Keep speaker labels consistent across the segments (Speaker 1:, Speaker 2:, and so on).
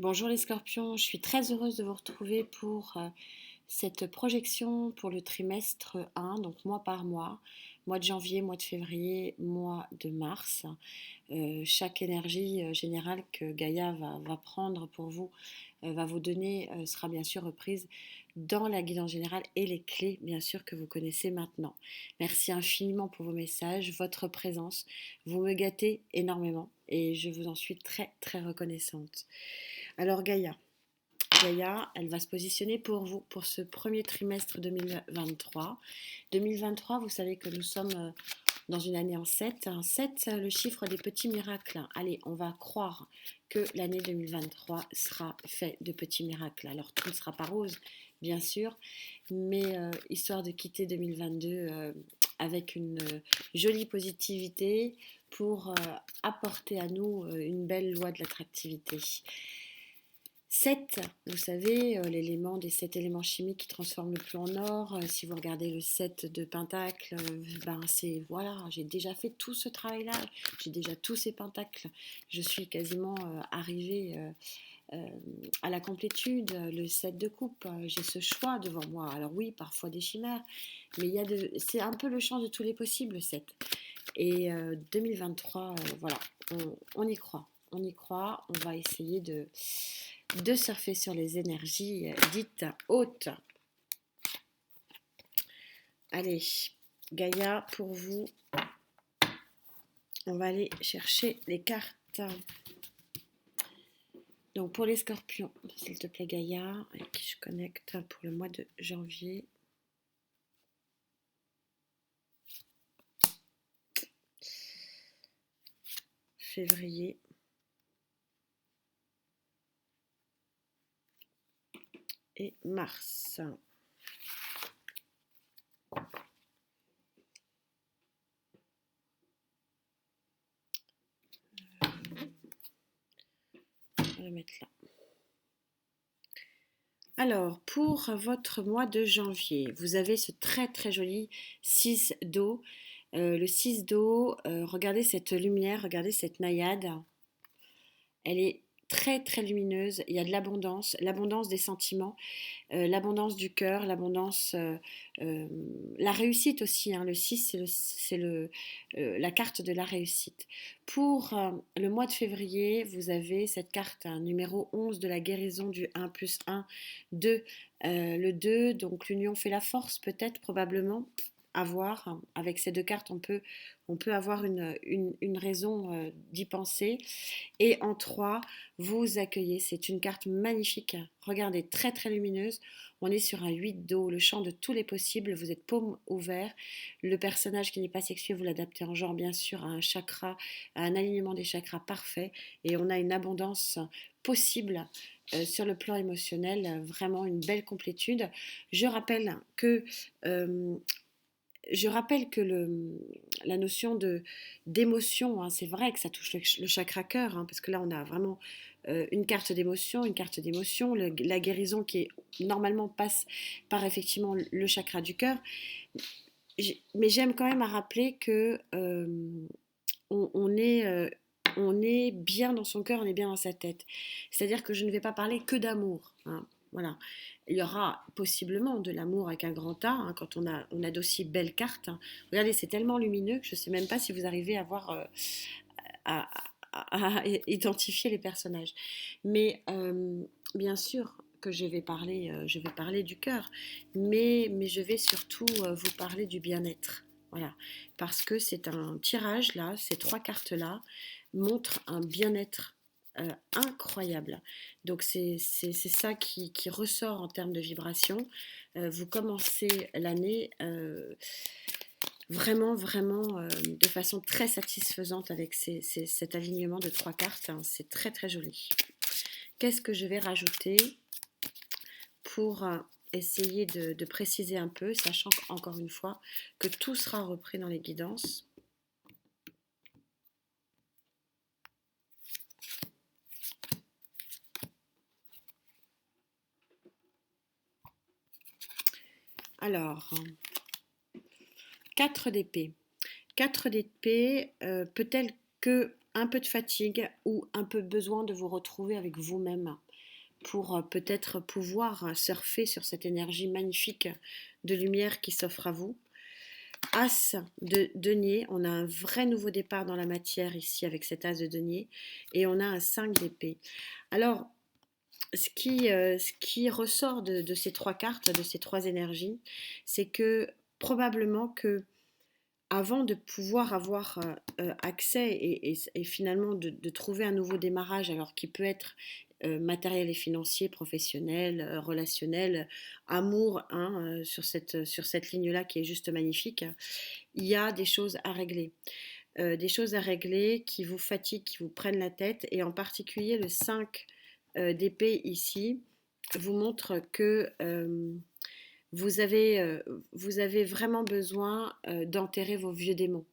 Speaker 1: Bonjour les scorpions, je suis très heureuse de vous retrouver pour cette projection pour le trimestre 1, donc mois par mois de janvier, mois de février, mois de mars. Chaque énergie générale que Gaïa va prendre pour vous, va vous donner, sera bien sûr reprise dans la guidance générale et les clés bien sûr que vous connaissez maintenant. Merci infiniment pour vos messages, votre présence, vous me gâtez énormément et je vous en suis très très reconnaissante. Alors Gaïa, elle va se positionner pour vous pour ce premier trimestre 2023. 2023, vous savez que nous sommes dans une année en 7. 7, le chiffre des petits miracles. Allez, on va croire que l'année 2023 sera faite de petits miracles. Alors tout ne sera pas rose, bien sûr, mais histoire de quitter 2022 avec une jolie positivité pour apporter à nous une belle loi de l'attractivité. 7, vous savez, l'élément des 7 éléments chimiques qui transforment le plomb en or. Si vous regardez le 7 de Pentacle, ben c'est voilà, j'ai déjà fait tout ce travail-là, j'ai déjà tous ces pentacles. Je suis quasiment arrivée à la complétude. Le 7 de coupe, j'ai ce choix devant moi. Alors oui, parfois des chimères, mais c'est un peu le champ de tous les possibles, le 7. Et 2023, voilà, on y croit. On y croit, on va essayer de surfer sur les énergies dites hautes. Allez, Gaïa, pour vous, on va aller chercher les cartes. Donc pour les scorpions, s'il te plaît Gaïa, avec qui je connecte pour le mois de janvier. Février. Et mars. On va le mettre là. Alors, pour votre mois de janvier, vous avez ce très très joli 6 d'eau. Le 6 d'eau, regardez cette lumière, regardez cette naïade. Elle est très très lumineuse, il y a de l'abondance des sentiments, l'abondance du cœur, la réussite aussi, hein. Le 6, la carte de la réussite. Pour le mois de février, vous avez cette carte, hein, numéro 11 de la guérison du 1 plus 1, 2. Le 2, donc l'union fait la force, peut-être, probablement. À voir. Avec ces deux cartes, on peut avoir une raison d'y penser. Et en 3, vous accueillez, c'est une carte magnifique. Regardez, très très lumineuse. On est sur un 8 d'eau, le champ de tous les possibles. Vous êtes paume ouvert. Le personnage qui n'est pas sexué, vous l'adaptez en genre, bien sûr, à un chakra, à un alignement des chakras parfait. Et on a une abondance possible sur le plan émotionnel, vraiment une belle complétude. Je rappelle que euh, la notion d'émotion, hein, c'est vrai que ça touche le chakra cœur, hein, parce que là on a vraiment une carte d'émotion, la guérison qui est, normalement passe par effectivement le chakra du cœur. Mais j'aime quand même à rappeler que on est bien dans son cœur, on est bien dans sa tête. C'est-à-dire que je ne vais pas parler que d'amour, hein. Voilà. Il y aura possiblement de l'amour avec un grand A, hein, quand on a d'aussi belles cartes, hein. Regardez, c'est tellement lumineux que je ne sais même pas si vous arrivez à voir, à, à identifier les personnages. Mais bien sûr que je vais parler du cœur, mais je vais surtout vous parler du bien-être. Voilà, parce que c'est un tirage là, ces trois cartes-là montrent un bien-être incroyable. Donc c'est ça qui ressort en termes de vibration. Vous commencez l'année vraiment de façon très satisfaisante avec cet alignement de trois cartes, hein. C'est très très joli. Qu'est-ce que je vais rajouter pour essayer de préciser un peu, sachant encore une fois que tout sera repris dans les guidances. Alors, 4 d'épée. 4 d'épée, peut-être que un peu de fatigue ou un peu besoin de vous retrouver avec vous-même. pour peut-être pouvoir surfer sur cette énergie magnifique de lumière qui s'offre à vous. As de denier, on a un vrai nouveau départ dans la matière ici avec cet as de denier, et on a un 5 d'épée. Alors, ce qui ressort de ces trois cartes, de ces trois énergies, c'est que probablement que avant de pouvoir avoir accès et finalement de trouver un nouveau démarrage, alors qui peut être matériel et financier, professionnel, relationnel, amour, hein, sur cette ligne-là qui est juste magnifique, il y a des choses à régler. Des choses à régler qui vous fatiguent, qui vous prennent la tête, et en particulier le 5 d'épée ici vous montre que vous avez vraiment besoin d'enterrer vos vieux démons.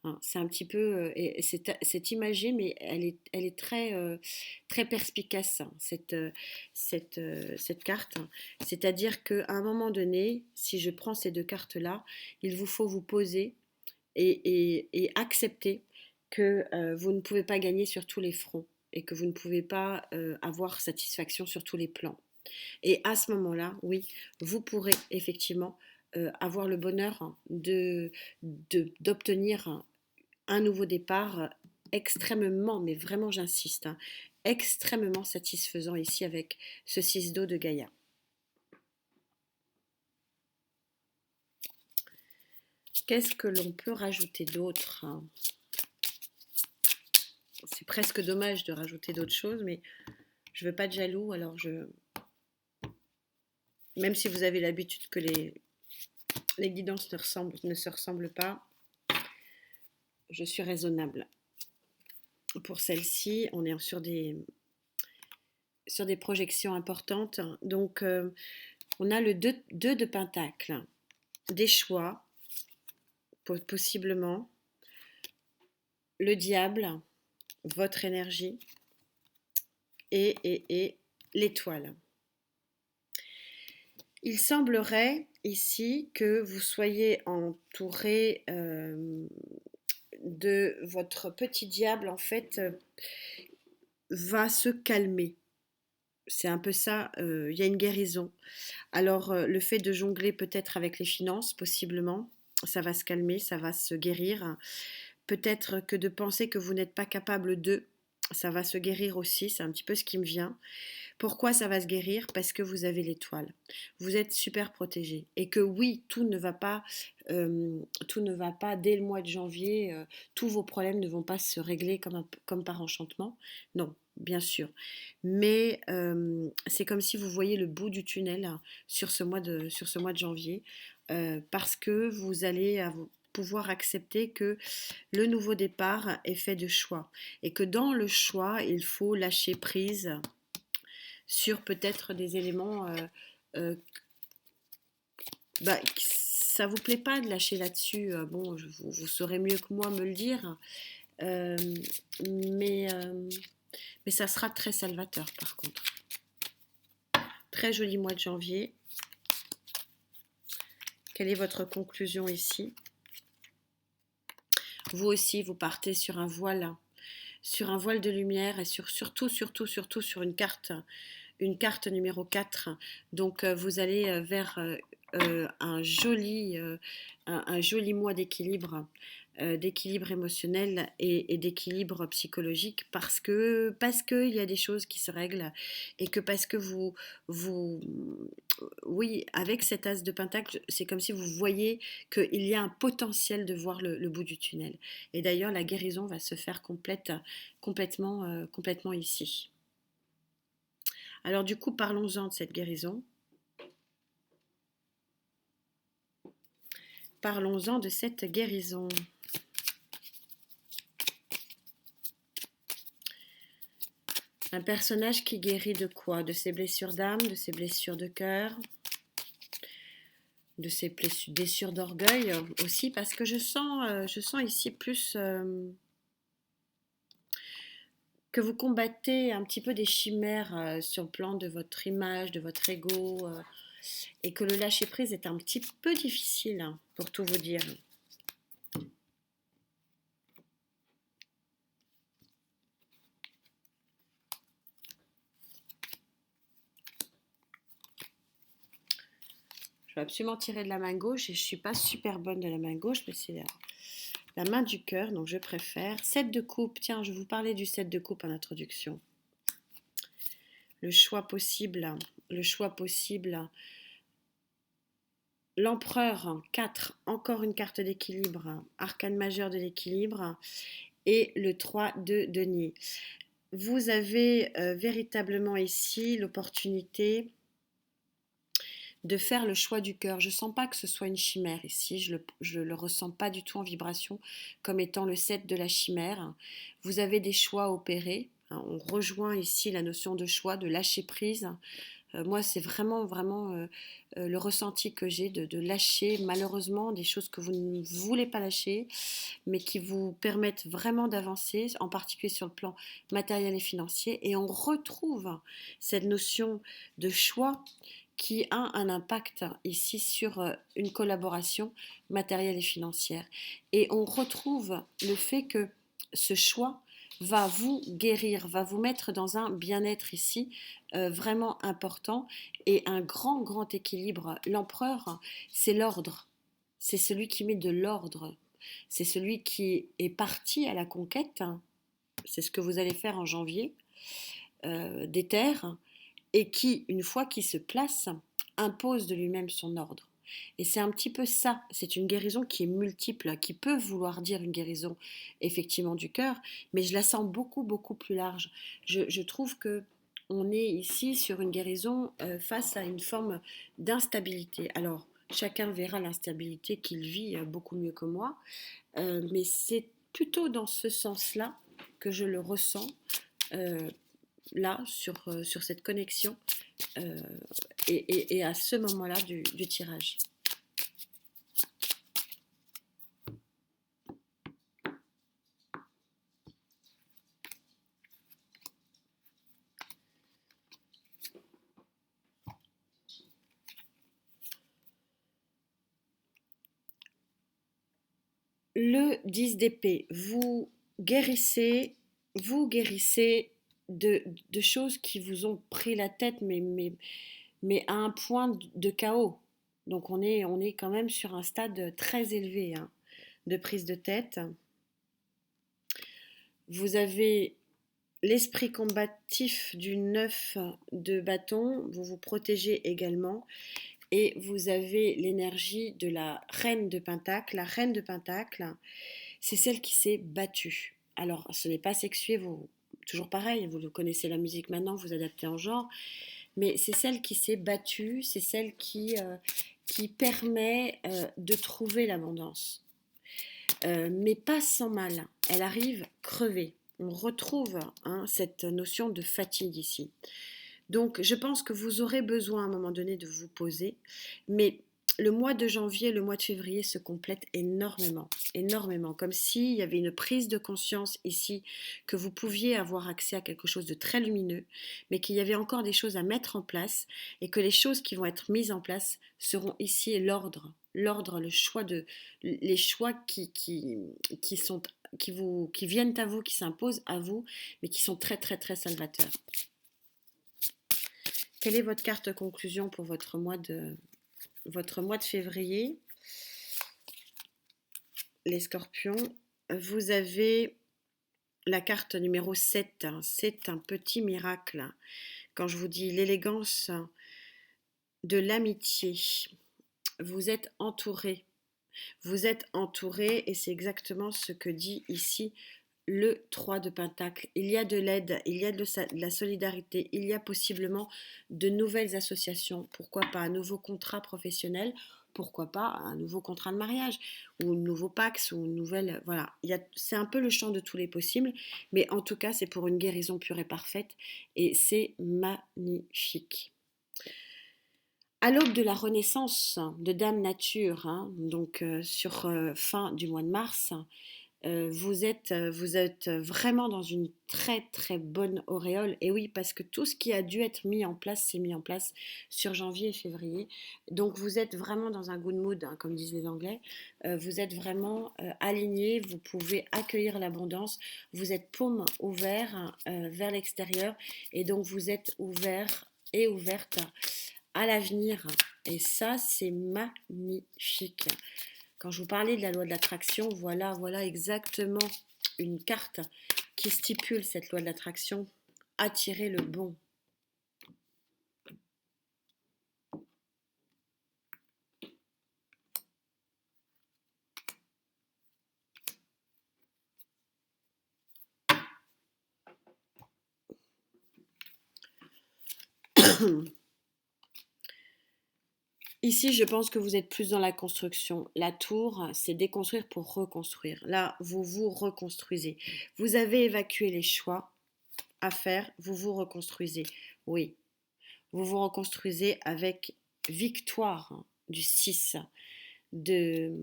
Speaker 1: Hein. C'est un petit peu, et c'est imagé, mais elle est très, très perspicace, hein, cette carte. C'est-à-dire qu'à un moment donné, si je prends ces deux cartes-là, il vous faut vous poser et accepter que vous ne pouvez pas gagner sur tous les fronts et que vous ne pouvez pas avoir satisfaction sur tous les plans. Et à ce moment-là, oui, vous pourrez effectivement avoir le bonheur d'obtenir un nouveau départ extrêmement, mais vraiment j'insiste, hein, extrêmement satisfaisant ici avec ce 6 d'eau de Gaïa. Qu'est-ce que l'on peut rajouter d'autre? C'est presque dommage de rajouter d'autres choses, mais je veux pas de jaloux, alors même si vous avez l'habitude que les guidances ne se ressemblent pas, je suis raisonnable. Pour celle-ci, on est sur des projections importantes. Donc, on a le 2 de Pentacle, des choix, possiblement, le diable, votre énergie, et l'étoile. Il semblerait ici que vous soyez entouré de votre petit diable, en fait, va se calmer. C'est un peu ça, il y a une guérison. Alors, le fait de jongler peut-être avec les finances, possiblement, ça va se calmer, ça va se guérir. Peut-être que de penser que vous n'êtes pas capable de, ça va se guérir aussi, c'est un petit peu ce qui me vient. Pourquoi ça va se guérir? Parce que vous avez l'étoile. Vous êtes super protégé. Et que oui, tout ne va pas dès le mois de janvier. Tous vos problèmes ne vont pas se régler comme par enchantement. Non, bien sûr. Mais c'est comme si vous voyez le bout du tunnel, hein, sur ce mois de janvier. Parce que vous allez pouvoir accepter que le nouveau départ est fait de choix. Et que dans le choix, il faut lâcher prise sur peut-être des éléments ça vous plaît pas de lâcher là-dessus, bon, vous saurez mieux que moi me le dire, euh, mais, euh, mais ça sera très salvateur par contre. Très joli mois de janvier. Quelle est votre conclusion ici? Vous aussi, vous partez sur un voile de lumière, et surtout sur une carte numéro 4. Donc vous allez vers un joli mois d'équilibre émotionnel et d'équilibre psychologique, parce que il y a des choses qui se règlent, et que parce que oui, avec cet as de pentacle, c'est comme si vous voyez qu'il y a un potentiel de voir le bout du tunnel. Et d'ailleurs, la guérison va se faire complètement ici. Alors du coup, parlons-en de cette guérison. Parlons-en de cette guérison. Un personnage qui guérit de quoi? De ses blessures d'âme, de ses blessures de cœur, de ses blessures d'orgueil aussi, parce que je sens ici plus que vous combattez un petit peu des chimères sur le plan de votre image, de votre ego, et que le lâcher-prise est un petit peu difficile, hein, pour tout vous dire. vais absolument tirer de la main gauche et je ne suis pas super bonne de la main gauche, mais c'est la main du cœur, donc je préfère. 7 de coupe, tiens, je vais vous parler du 7 de coupe en introduction. Le choix possible, le choix possible. L'empereur, 4, encore une carte d'équilibre, arcane majeur de l'équilibre, et le 3 de denier. Vous avez véritablement ici l'opportunité de faire le choix du cœur. Je ne sens pas que ce soit une chimère ici, je le ressens pas du tout en vibration comme étant le 7 de la chimère. Vous avez des choix à opérer, hein, on rejoint ici la notion de choix, de lâcher prise. Moi, c'est vraiment le ressenti que j'ai de lâcher malheureusement des choses que vous ne voulez pas lâcher, mais qui vous permettent vraiment d'avancer, en particulier sur le plan matériel et financier. Et on retrouve cette notion de choix qui a un impact ici sur une collaboration matérielle et financière. Et on retrouve le fait que ce choix va vous guérir, va vous mettre dans un bien-être ici vraiment important et un grand équilibre. L'empereur, c'est l'ordre, c'est celui qui met de l'ordre, c'est celui qui est parti à la conquête, c'est ce que vous allez faire en janvier, des terres, et qui, une fois qu'il se place, impose de lui-même son ordre. Et c'est un petit peu ça, c'est une guérison qui est multiple, qui peut vouloir dire une guérison effectivement du cœur, mais je la sens beaucoup plus large. Je trouve que on est ici sur une guérison face à une forme d'instabilité. Alors, chacun verra l'instabilité qu'il vit beaucoup mieux que moi, mais c'est plutôt dans ce sens-là que je le ressens là, sur cette connexion et à ce moment-là du tirage. Le 10 d'épée, vous guérissez de choses qui vous ont pris la tête, mais à un point de chaos. Donc on est quand même sur un stade très élevé hein, de prise de tête. Vous avez l'esprit combatif du 9 de bâton, vous vous protégez également. Et vous avez l'énergie de la reine de Pentacle. La reine de Pentacle, c'est celle qui s'est battue. Alors, ce n'est pas sexué, vous, toujours pareil, vous connaissez la musique maintenant, vous adaptez en genre, mais c'est celle qui s'est battue, c'est celle qui permet de trouver l'abondance. Mais pas sans mal, elle arrive crevée. On retrouve hein, cette notion de fatigue ici. Donc, je pense que vous aurez besoin à un moment donné de vous poser, mais le mois de janvier et le mois de février se complètent énormément, comme s'il y avait une prise de conscience ici, que vous pouviez avoir accès à quelque chose de très lumineux, mais qu'il y avait encore des choses à mettre en place, et que les choses qui vont être mises en place seront ici l'ordre, le choix les choix qui viennent à vous, qui s'imposent à vous, mais qui sont très salvateurs. Quelle est votre carte conclusion pour votre mois de février? Les scorpions, vous avez la carte numéro 7. C'est un petit miracle. Quand je vous dis l'élégance de l'amitié, vous êtes entouré. Vous êtes entouré et c'est exactement ce que dit ici le 3 de Pentacle. Il y a de l'aide, il y a de la solidarité, il y a possiblement de nouvelles associations. Pourquoi pas un nouveau contrat professionnel? Pourquoi pas un nouveau contrat de mariage ou un nouveau Pax ou une nouvelle... Voilà, c'est un peu le champ de tous les possibles, mais en tout cas, c'est pour une guérison pure et parfaite et c'est magnifique. À l'aube de la renaissance de Dame Nature, hein, donc sur fin du mois de mars, vous êtes vraiment dans une très bonne auréole. Et oui, parce que tout ce qui a dû être mis en place, s'est mis en place sur janvier et février. Donc vous êtes vraiment dans un good mood, hein, comme disent les Anglais. Vous êtes vraiment aligné, vous pouvez accueillir l'abondance. Vous êtes paume ouvert vers l'extérieur. Et donc vous êtes ouvert et ouverte à l'avenir Et ça, c'est magnifique. Quand je vous parlais de la loi de l'attraction, voilà exactement une carte qui stipule cette loi de l'attraction. Attirer le bon. Ici, je pense que vous êtes plus dans la construction. La tour, c'est déconstruire pour reconstruire. Là, vous vous reconstruisez. Vous avez évacué les choix à faire, vous vous reconstruisez. Oui, vous vous reconstruisez avec victoire du 6 de,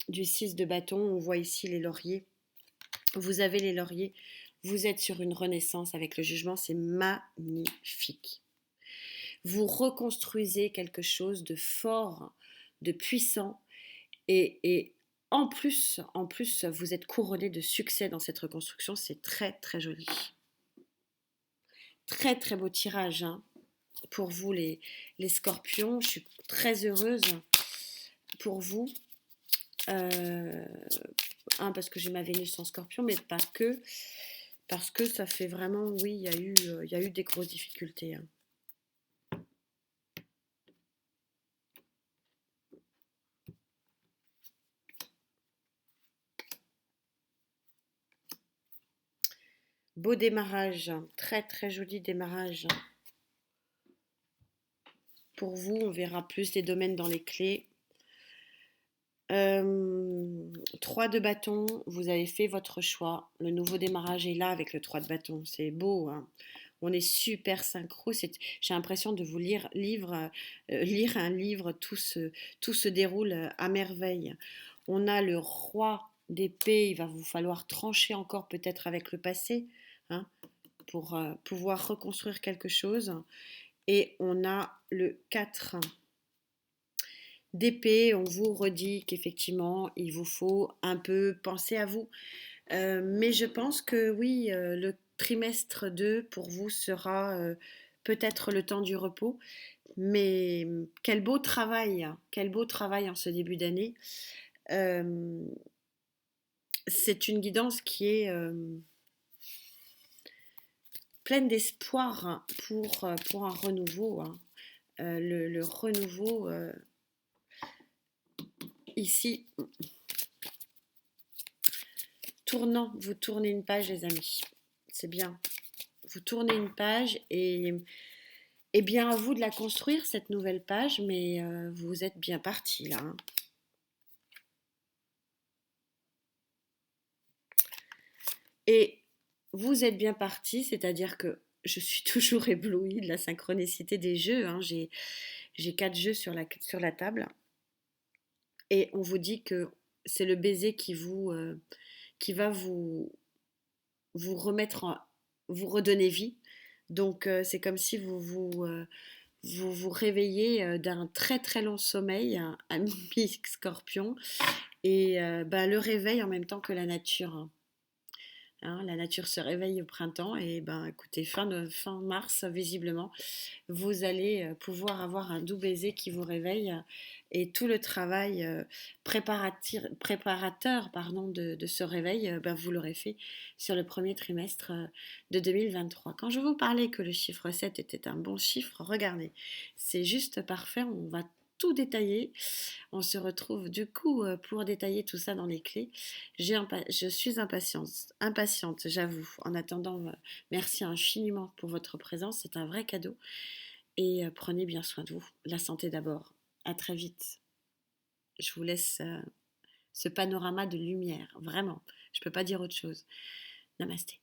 Speaker 1: du 6 de bâton. On voit ici les lauriers. Vous avez les lauriers. Vous êtes sur une renaissance avec le jugement. C'est magnifique. Vous reconstruisez quelque chose de fort, de puissant et en plus, vous êtes couronné de succès dans cette reconstruction. C'est très, très joli. Très, très beau tirage hein, pour vous, les scorpions. Je suis très heureuse pour vous. Parce que j'ai ma Vénus en scorpion, mais pas que. Parce que ça fait vraiment, oui, il y a eu des grosses difficultés. Hein. Beau démarrage, très très joli démarrage. Pour vous, on verra plus les domaines dans les clés. 3 de bâton, vous avez fait votre choix. Le nouveau démarrage est là avec le 3 de bâton. C'est beau. Hein. On est super synchro. J'ai l'impression de vous lire un livre. Tout se déroule à merveille. On a le roi d'épée. Il va vous falloir trancher encore peut-être avec le passé hein, pour pouvoir reconstruire quelque chose. Et on a le 4 d'épée, on vous redit qu'effectivement, il vous faut un peu penser à vous. Mais je pense que oui, le trimestre 2 pour vous sera peut-être le temps du repos. Mais quel beau travail en ce début d'année. Euh, c'est une guidance qui est pleine d'espoir hein, pour un renouveau. Hein. Le renouveau ici, vous tournez une page les amis, c'est bien. Vous tournez une page et bien à vous de la construire cette nouvelle page, mais vous êtes bien parti là. Hein. Et vous êtes bien parti, c'est-à-dire que je suis toujours éblouie de la synchronicité des jeux. Hein. J'ai 4 jeux sur la table et on vous dit que c'est le baiser qui va vous remettre vous redonner vie. Donc c'est comme si vous vous réveillez d'un très très long sommeil, un mi-scorpion, et le réveil en même temps que la nature. Hein. Hein, la nature se réveille au printemps et ben écoutez, fin mars, visiblement, vous allez pouvoir avoir un doux baiser qui vous réveille et tout le travail préparateur pardon, de ce réveil, vous l'aurez fait sur le premier trimestre de 2023. Quand je vous parlais que le chiffre 7 était un bon chiffre, regardez, c'est juste parfait, on va tout détailler. On se retrouve du coup pour détailler tout ça dans les clés. Je suis impatiente, j'avoue. En attendant, merci infiniment pour votre présence, c'est un vrai cadeau. Et prenez bien soin de vous. La santé d'abord. À très vite. Je vous laisse ce panorama de lumière, vraiment. Je ne peux pas dire autre chose. Namasté.